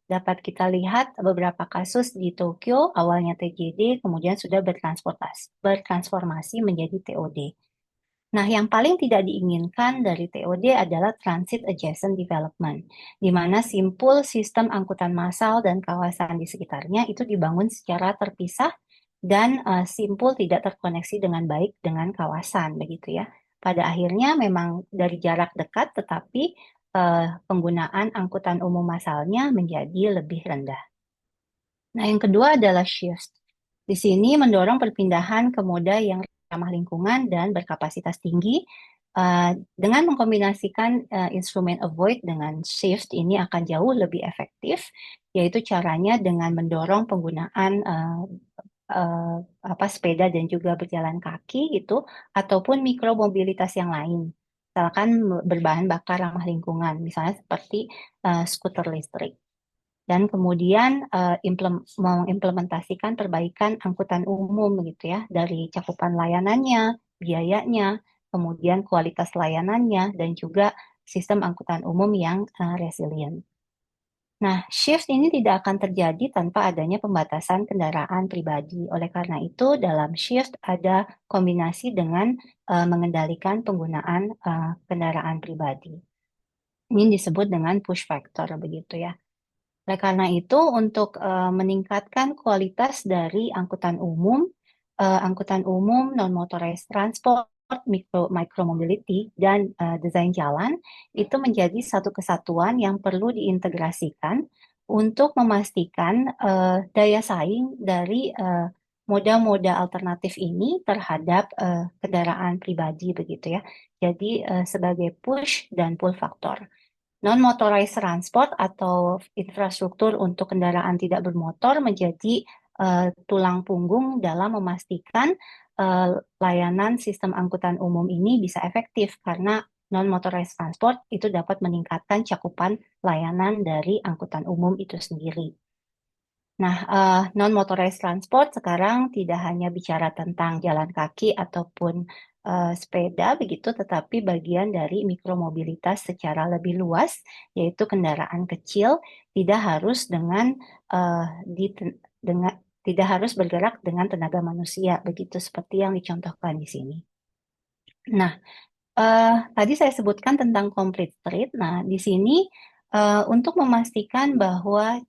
dapat kita lihat beberapa kasus di Tokyo awalnya TJD kemudian sudah bertransformasi menjadi TOD. Nah, yang paling tidak diinginkan dari TOD adalah Transit Adjacent Development, di mana simpul sistem angkutan massal dan kawasan di sekitarnya itu dibangun secara terpisah dan simpul tidak terkoneksi dengan baik dengan kawasan, begitu ya. Pada akhirnya memang dari jarak dekat, tetapi penggunaan angkutan umum massalnya menjadi lebih rendah. Nah, yang kedua adalah shift. Di sini mendorong perpindahan ke moda yang ramah lingkungan dan berkapasitas tinggi. Dengan mengkombinasikan instrumen avoid dengan shift ini akan jauh lebih efektif, yaitu caranya dengan mendorong penggunaan sepeda dan juga berjalan kaki itu, ataupun mikromobilitas yang lain. Misalkan berbahan bakar ramah lingkungan, misalnya seperti skuter listrik. Dan kemudian mengimplementasikan perbaikan angkutan umum gitu ya, dari cakupan layanannya, biayanya, kemudian kualitas layanannya, dan juga sistem angkutan umum yang resilient. Nah, shift ini tidak akan terjadi tanpa adanya pembatasan kendaraan pribadi. Oleh karena itu, dalam shift ada kombinasi dengan mengendalikan penggunaan kendaraan pribadi. Ini disebut dengan push factor begitu ya. Oleh karena itu, untuk meningkatkan kualitas dari angkutan umum non-motorized transport micromobility, dan desain jalan itu menjadi satu kesatuan yang perlu diintegrasikan untuk memastikan daya saing dari moda-moda alternatif ini terhadap kendaraan pribadi begitu ya. Jadi sebagai push dan pull faktor. Non-motorized transport atau infrastruktur untuk kendaraan tidak bermotor menjadi tulang punggung dalam memastikan layanan sistem angkutan umum ini bisa efektif karena non-motorized transport itu dapat meningkatkan cakupan layanan dari angkutan umum itu sendiri. Nah, non-motorized transport sekarang tidak hanya bicara tentang jalan kaki ataupun sepeda begitu, tetapi bagian dari mikromobilitas secara lebih luas, yaitu kendaraan kecil tidak harus tidak harus bergerak dengan tenaga manusia, begitu seperti yang dicontohkan di sini. Nah, tadi saya sebutkan tentang complete street. Nah, di sini untuk memastikan bahwa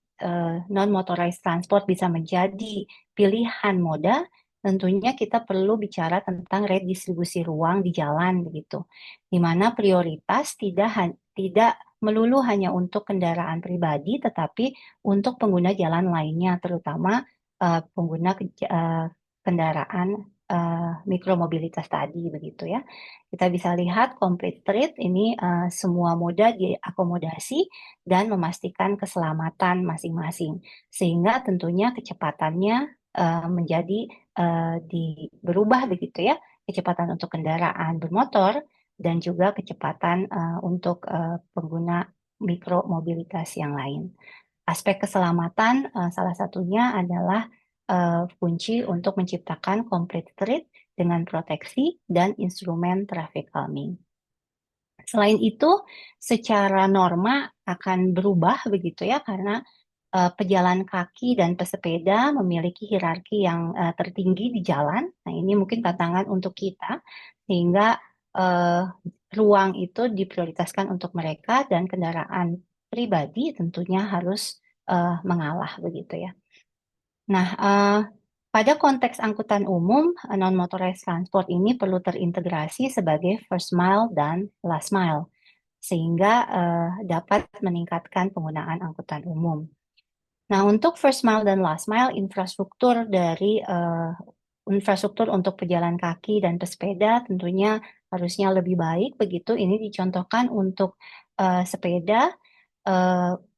non-motorized transport bisa menjadi pilihan moda, tentunya kita perlu bicara tentang redistribusi ruang di jalan begitu, di mana prioritas tidak melulu hanya untuk kendaraan pribadi, tetapi untuk pengguna jalan lainnya, terutama pengguna kendaraan mikromobilitas tadi begitu ya. Kita bisa lihat complete street ini semua moda diakomodasi dan memastikan keselamatan masing-masing, sehingga tentunya kecepatannya menjadi berubah begitu ya, kecepatan untuk kendaraan bermotor dan juga kecepatan untuk pengguna mikromobilitas yang lain. Aspek keselamatan salah satunya adalah kunci untuk menciptakan complete street dengan proteksi dan instrumen traffic calming. Selain itu, secara norma akan berubah begitu ya, karena pejalan kaki dan pesepeda memiliki hierarki yang tertinggi di jalan. Nah, ini mungkin tantangan untuk kita, sehingga ruang itu diprioritaskan untuk mereka dan kendaraan pribadi tentunya harus mengalah begitu ya. Nah, pada konteks angkutan umum, non-motorized transport ini perlu terintegrasi sebagai first mile dan last mile, sehingga dapat meningkatkan penggunaan angkutan umum. Nah, untuk first mile dan last mile, infrastruktur untuk pejalan kaki dan pesepeda tentunya harusnya lebih baik begitu. Ini dicontohkan untuk sepeda.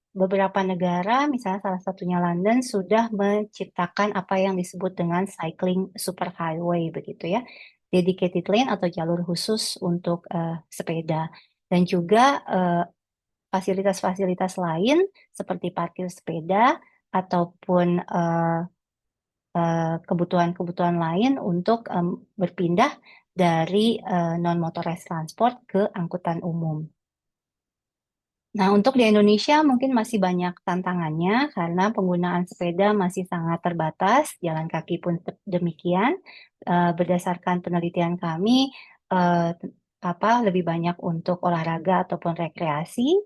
Beberapa negara, misalnya salah satunya London, sudah menciptakan apa yang disebut dengan cycling superhighway begitu ya, dedicated lane atau jalur khusus untuk sepeda, dan juga fasilitas-fasilitas lain seperti parkir sepeda ataupun kebutuhan-kebutuhan lain untuk berpindah dari non-motorized transport ke angkutan umum. Nah, untuk di Indonesia mungkin masih banyak tantangannya karena penggunaan sepeda masih sangat terbatas, jalan kaki pun demikian. Berdasarkan penelitian kami, lebih banyak untuk olahraga ataupun rekreasi.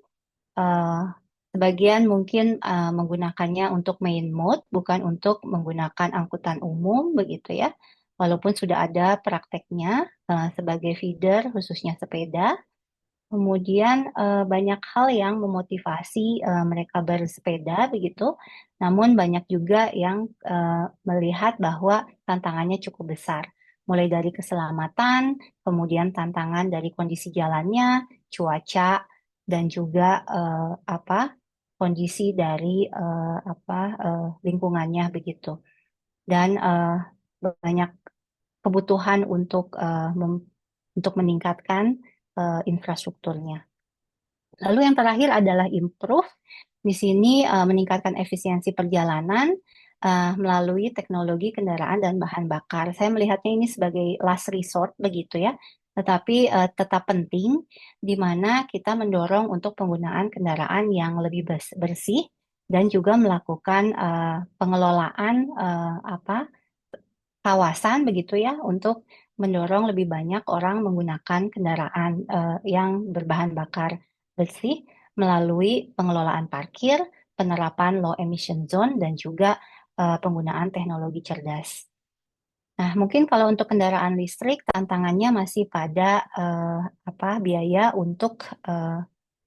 Sebagian mungkin menggunakannya untuk main mode, bukan untuk menggunakan angkutan umum begitu ya. Walaupun sudah ada prakteknya sebagai feeder khususnya sepeda. Kemudian banyak hal yang memotivasi mereka bersepeda begitu, namun banyak juga yang melihat bahwa tantangannya cukup besar, mulai dari keselamatan, kemudian tantangan dari kondisi jalannya, cuaca, dan juga kondisi dari lingkungannya begitu, dan banyak kebutuhan untuk meningkatkan infrastrukturnya. Lalu yang terakhir adalah improve. Di sini meningkatkan efisiensi perjalanan melalui teknologi kendaraan dan bahan bakar. Saya melihatnya ini sebagai last resort begitu ya, tetapi tetap penting di mana kita mendorong untuk penggunaan kendaraan yang lebih bersih dan juga melakukan pengelolaan kawasan begitu ya, untuk mendorong lebih banyak orang menggunakan kendaraan yang berbahan bakar bersih melalui pengelolaan parkir, penerapan low emission zone, dan juga penggunaan teknologi cerdas. Nah, mungkin kalau untuk kendaraan listrik tantangannya masih pada biaya untuk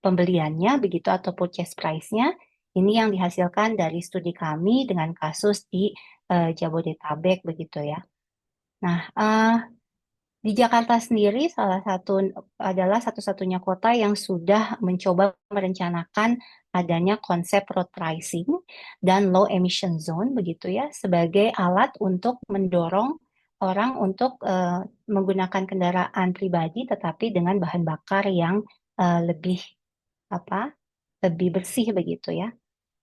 pembeliannya begitu atau purchase price-nya. Ini yang dihasilkan dari studi kami dengan kasus di Jabodetabek begitu ya. Nah, di Jakarta sendiri salah satu adalah satu-satunya kota yang sudah mencoba merencanakan adanya konsep road pricing dan low emission zone begitu ya sebagai alat untuk mendorong orang untuk menggunakan kendaraan pribadi tetapi dengan bahan bakar yang lebih apa lebih bersih begitu ya.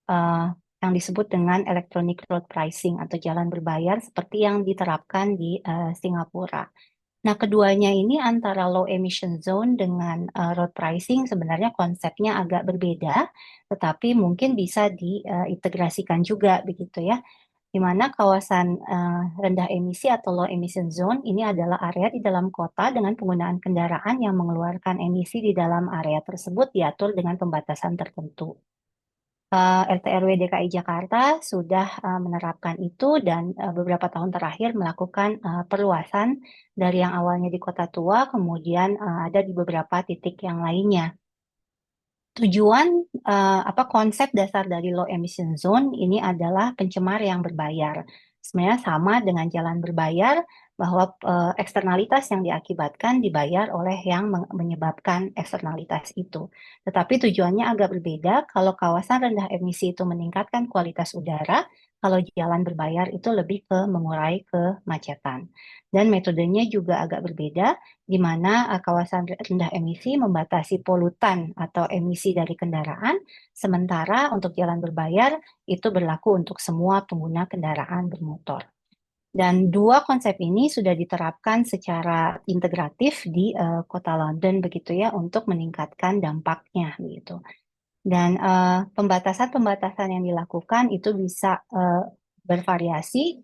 Eh, yang disebut dengan electronic road pricing atau jalan berbayar seperti yang diterapkan di Singapura. Nah, keduanya ini antara low emission zone dengan road pricing sebenarnya konsepnya agak berbeda, tetapi mungkin bisa diintegrasikan juga begitu ya. Di mana kawasan rendah emisi atau low emission zone ini adalah area di dalam kota dengan penggunaan kendaraan yang mengeluarkan emisi di dalam area tersebut diatur dengan pembatasan tertentu. RT RW DKI Jakarta sudah menerapkan itu dan beberapa tahun terakhir melakukan perluasan dari yang awalnya di Kota Tua, kemudian ada di beberapa titik yang lainnya. Tujuan konsep dasar dari low emission zone ini adalah pencemar yang berbayar. Sebenarnya sama dengan jalan berbayar bahwa eksternalitas yang diakibatkan dibayar oleh yang menyebabkan eksternalitas itu. Tetapi tujuannya agak berbeda. Kalau kawasan rendah emisi itu meningkatkan kualitas udara, kalau jalan berbayar itu lebih ke mengurai kemacetan. Dan metodenya juga agak berbeda di mana kawasan rendah emisi membatasi polutan atau emisi dari kendaraan, sementara untuk jalan berbayar itu berlaku untuk semua pengguna kendaraan bermotor. Dan dua konsep ini sudah diterapkan secara integratif di kota London begitu ya untuk meningkatkan dampaknya begitu. Dan pembatasan-pembatasan yang dilakukan itu bisa bervariasi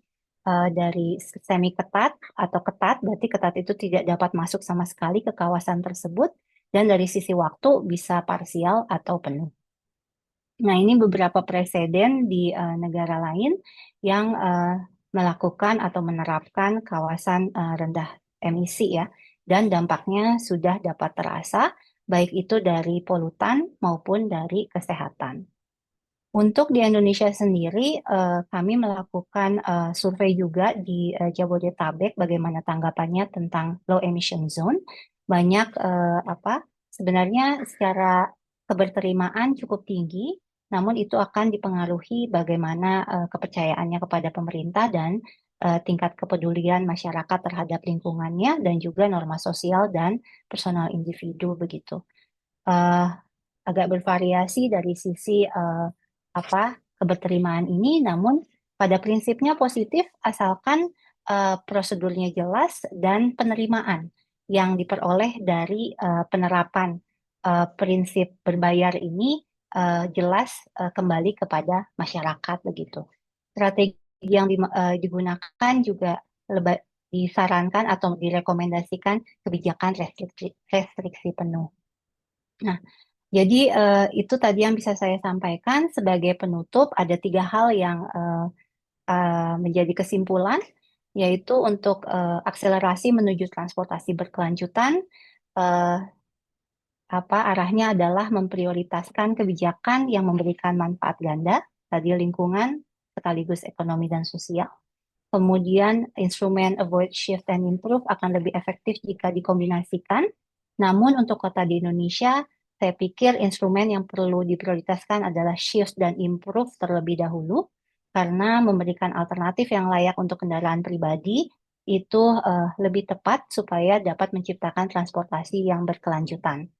dari semi ketat atau ketat, berarti ketat itu tidak dapat masuk sama sekali ke kawasan tersebut, dan dari sisi waktu bisa parsial atau penuh. Nah, ini beberapa preseden di negara lain yang melakukan atau menerapkan kawasan rendah emisi ya, dan dampaknya sudah dapat terasa, baik itu dari polutan maupun dari kesehatan. Untuk di Indonesia sendiri, kami melakukan survei juga di Jabodetabek, bagaimana tanggapannya tentang low emission zone. Banyak sebenarnya secara keberterimaan cukup tinggi, namun itu akan dipengaruhi bagaimana kepercayaannya kepada pemerintah dan tingkat kepedulian masyarakat terhadap lingkungannya dan juga norma sosial dan personal individu begitu. Agak bervariasi dari sisi keberterimaan ini, namun pada prinsipnya positif asalkan prosedurnya jelas dan penerimaan yang diperoleh dari penerapan prinsip berbayar ini jelas kembali kepada masyarakat begitu. Strategi yang digunakan juga disarankan atau direkomendasikan kebijakan restriksi penuh. Nah, jadi itu tadi yang bisa saya sampaikan. Sebagai penutup, ada 3 hal yang menjadi kesimpulan, yaitu untuk akselerasi menuju transportasi berkelanjutan, arahnya adalah memprioritaskan kebijakan yang memberikan manfaat ganda, tadi lingkungan, sekaligus ekonomi dan sosial. Kemudian instrumen avoid, shift, and improve akan lebih efektif jika dikombinasikan. Namun untuk kota di Indonesia, saya pikir instrumen yang perlu diprioritaskan adalah shift dan improve terlebih dahulu, karena memberikan alternatif yang layak untuk kendaraan pribadi itu lebih tepat supaya dapat menciptakan transportasi yang berkelanjutan.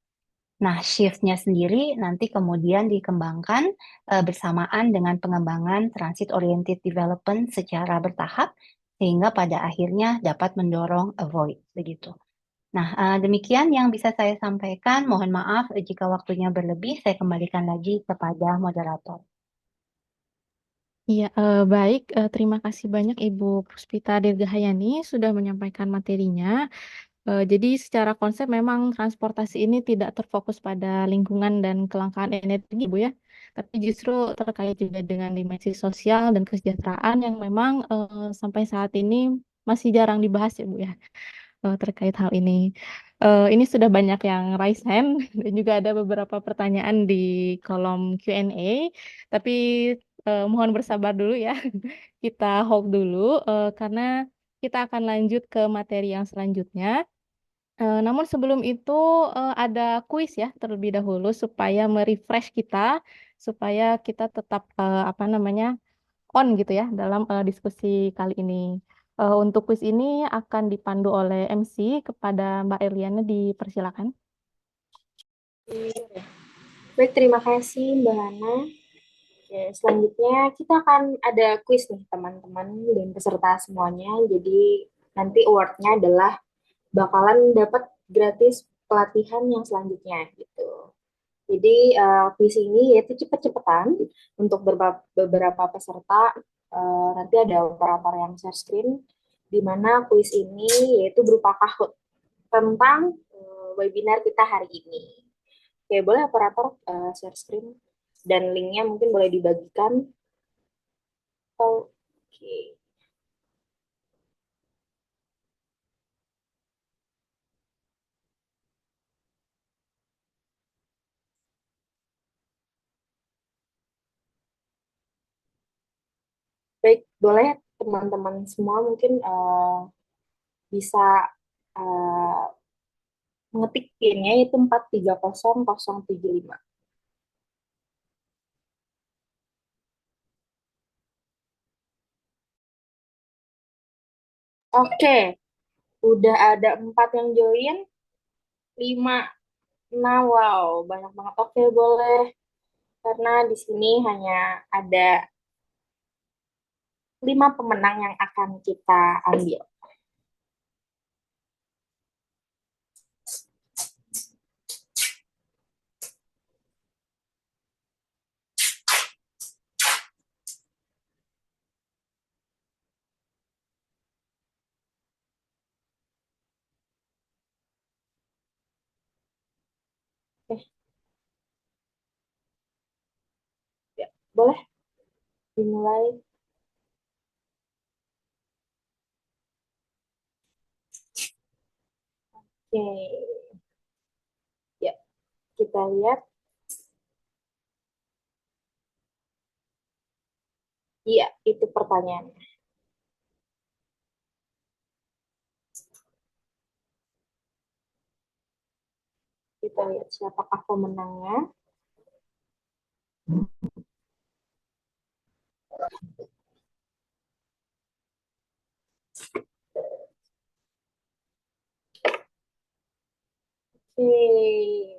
Nah, shift-nya sendiri nanti kemudian dikembangkan bersamaan dengan pengembangan transit-oriented development secara bertahap, sehingga pada akhirnya dapat mendorong avoid, begitu. Nah, demikian yang bisa saya sampaikan. Mohon maaf jika waktunya berlebih, saya kembalikan lagi kepada moderator. Iya, baik. Terima kasih banyak Ibu Puspita Dirgahayani sudah menyampaikan materinya. Jadi secara konsep memang transportasi ini tidak terfokus pada lingkungan dan kelangkaan energi, Bu ya, tapi justru terkait juga dengan dimensi sosial dan kesejahteraan yang memang sampai saat ini masih jarang dibahas ya Bu ya, terkait hal ini. Ini sudah banyak yang raise hand dan juga ada beberapa pertanyaan di kolom Q&A, tapi mohon bersabar dulu ya. Kita hold dulu karena kita akan lanjut ke materi yang selanjutnya. Namun sebelum itu ada kuis ya terlebih dahulu supaya merefresh kita, supaya kita tetap apa namanya on gitu ya dalam diskusi kali ini. Untuk kuis ini akan dipandu oleh MC. Kepada Mbak Eliana dipersilakan. Baik, terima kasih Mbak Hana. Oke, selanjutnya kita akan ada kuis nih teman-teman dan peserta semuanya. Jadi nanti award-nya adalah bakalan dapat gratis pelatihan yang selanjutnya gitu. Jadi kuis ini yaitu cepet-cepetan untuk beberapa peserta. Nanti ada operator yang share screen di mana kuis ini yaitu berupa Kahoot tentang webinar kita hari ini. Oke, boleh operator share screen dan linknya mungkin boleh dibagikan. Oke, baik, boleh teman-teman semua mungkin bisa uh, mengetik PIN-nya itu 430075. Oke, udah ada 4 yang join, 5. Nah, wow, banyak banget. Oke, boleh. Karena di sini hanya ada 5 pemenang yang akan kita ambil. Oke, ya, boleh dimulai. Oke, ya, kita lihat. Iya, itu pertanyaannya. Kita lihat siapakah pemenangnya. Oke,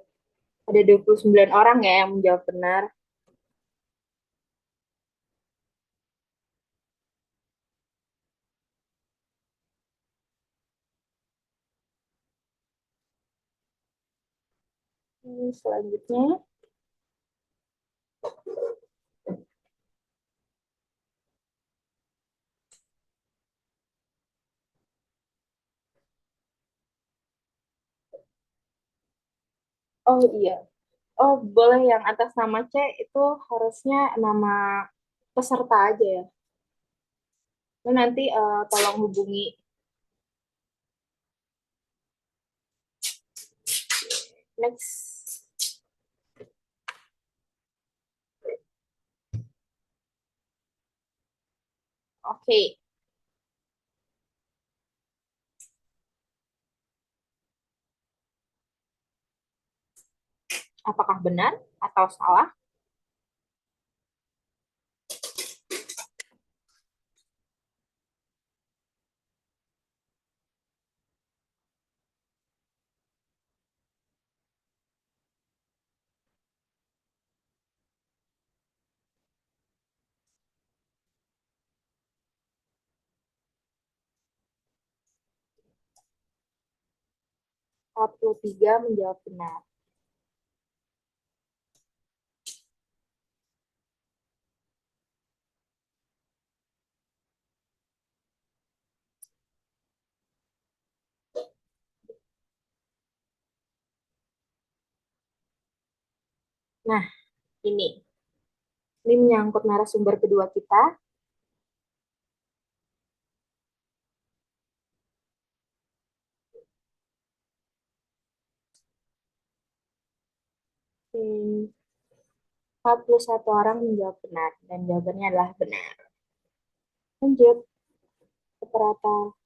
ada 29 orang ya yang menjawab benar. Selanjutnya, oh iya, oh boleh yang atas nama C itu harusnya nama peserta aja ya. Dan nanti tolong hubungi. Next. Oke, apakah benar atau salah? Satu tiga menjawab benar. Nah, ini. Ini menyangkut narasumber kedua kita. Hmm, 41 orang menjawab benar dan jawabannya adalah benar. Lanjut, operator.